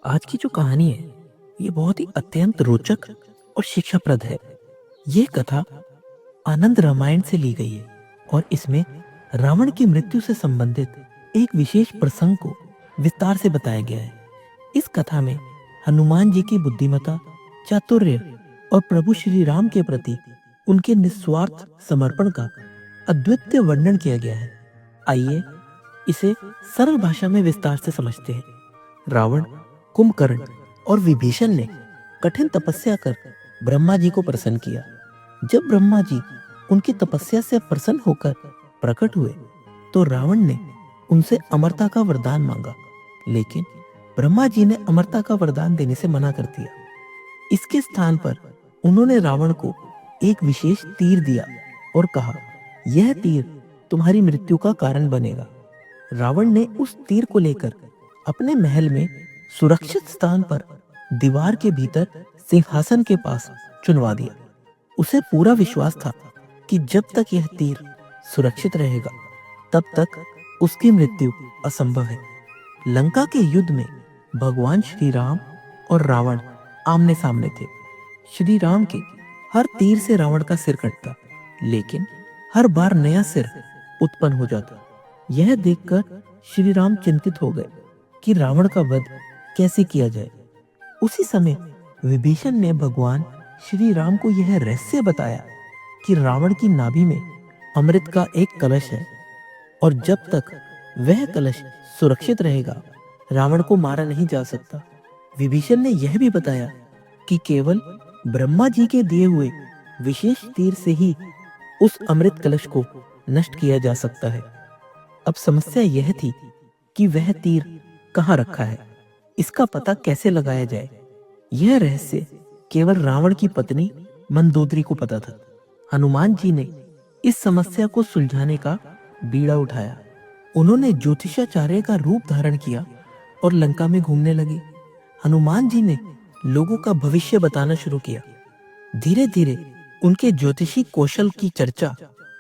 आज की जो कहानी है ये बहुत ही अत्यंत रोचक और शिक्षाप्रद है। ये कथा आनंद रामायण से ली गई है और इसमें रावण की मृत्यु से संबंधित एक विशेष प्रसंग को विस्तार से बताया गया है। इस कथा में हनुमान जी की बुद्धिमता, चातुर्य और प्रभु श्री राम के प्रति उनके निस्वार्थ समर्पण का अद्वितीय वर्णन किया गया है। आइए इसे सरल भाषा में विस्तार से समझते हैं। रावण, कुंभकर्ण और विभीषण ने कठिन तपस्या कर ब्रह्मा जी को प्रसन्न किया। जब ब्रह्मा जी उनकी तपस्या से प्रसन्न होकर प्रकट हुए तो रावण ने उनसे अमरता का वरदान मांगा, लेकिन ब्रह्मा जी ने अमरता का वरदान देने से मना कर दिया। इसके स्थान पर उन्होंने रावण को एक विशेष तीर दिया और कहा, यह तीर तुम्हारी मृत्यु का कारण बनेगा। रावण ने उस तीर को लेकर अपने महल में सुरक्षित स्थान पर दीवार के भीतर सिंहासन के पास चुनवा दिया। उसे पूरा विश्वास था कि जब तक यह तीर सुरक्षित रहेगा तब तक उसकी मृत्यु असंभव है। लंका के युद्ध में भगवान श्री राम और रावण आमने सामने थे। श्री राम के हर तीर से रावण का सिर कटता, लेकिन हर बार नया सिर उत्पन्न हो जाता। यह देखकर श्री राम चिंतित हो गए कि रावण का वध कैसे किया जाए। उसी समय विभीषण ने भगवान श्री राम को यह रहस्य बताया कि रावण की नाभि में अमृत का एक कलश है और जब तक वह कलश सुरक्षित रहेगा रावण को मारा नहीं जा सकता। विभीषण ने यह भी बताया कि केवल ब्रह्मा जी के दिए हुए विशेष तीर से ही उस अमृत कलश को नष्ट किया जा सकता है। अब समस्या यह थी कि वह तीर कहाँ रखा है, इसका पता कैसे लगाया जाए। यह रहस्य केवल रावण की पत्नी मंदोदरी को पता था। हनुमान जी ने इस समस्या को सुलझाने का बीड़ा उठाया। उन्होंने ज्योतिषाचार्य का रूप धारण किया और लंका में घूमने लगे। हनुमान जी ने लोगों का भविष्य बताना शुरू किया। धीरे धीरे उनके ज्योतिषी कौशल की चर्चा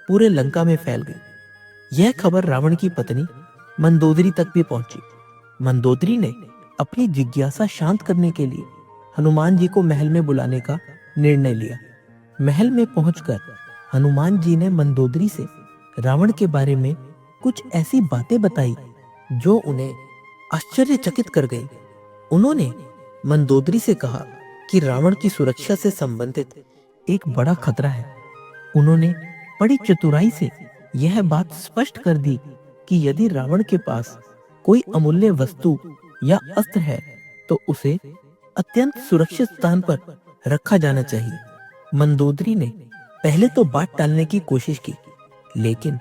पूरे लंका में फैल गई। यह खबर रावण की पत्नी मंदोदरी तक भी पहुंची। मंदोदरी ने अपनी जिज्ञासा शांत करने के लिए हनुमान जी को महल में बुलाने का निर्णय लिया। महल में पहुंचकर हनुमान जी ने मंदोदरी से रावण के बारे में कुछ ऐसी बातें बताई जो उन्हें आश्चर्यचकित कर गई। उन्होंने मंदोदरी से कहा कि रावण की सुरक्षा से संबंधित एक बड़ा खतरा है। उन्होंने बड़ी चतुराई से यह बात स्पष्ट कर दी कि यदि रावण के पास कोई अमूल्य वस्तु या अस्त्र है तो उसे अत्यंत सुरक्षित स्थान पर रखा जाना चाहिए। मंदोदरी ने पहले तो बात टालने की कोशिश की, लेकिन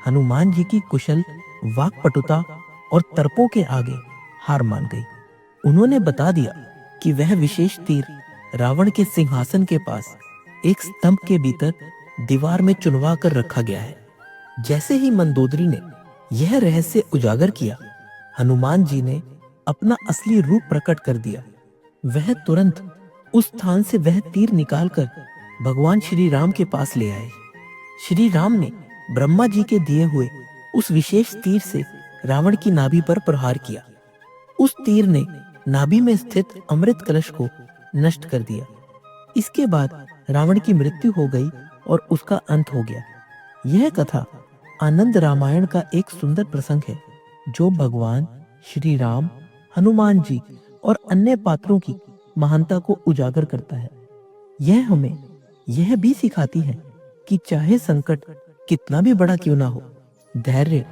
हनुमान जी की कुशल वाक्पटुता और तर्कों के आगे हार मान गई। उन्होंने बता दिया कि वह विशेष तीर रावण के सिंहासन के पास एक स्तंभ के भीतर दीवार में चुनवा कर रखा गया है। जैसे ही मंदोदरी ने यह रहस्य उजागर किया, हनुमान जी ने अपना असली रूप प्रकट कर दिया। वह तुरंत उस स्थान से वह तीर निकालकर भगवान श्री राम के पास ले आए। श्री राम ने ब्रह्मा जी के दिए हुए उस विशेष तीर से रावण की नाभि पर प्रहार किया। उस तीर ने नाभि में स्थित अमृत कलश को नष्ट कर दिया। इसके बाद रावण की मृत्यु हो गई और उसका अंत हो गया। यह कथा आनंद रामायण का एक सुंदर प्रसंग है जो भगवान श्री राम, हनुमान जी और अन्य पात्रों की महानता को उजागर करता है। यह हमें यह भी सिखाती है कि चाहे संकट कितना भी बड़ा क्यों ना हो, धैर्य,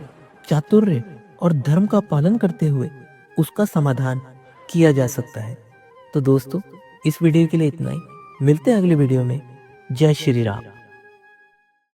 चातुर्य और धर्म का पालन करते हुए उसका समाधान किया जा सकता है। तो दोस्तों, इस वीडियो के लिए इतना ही। मिलते हैं अगले वीडियो में। जय श्री राम।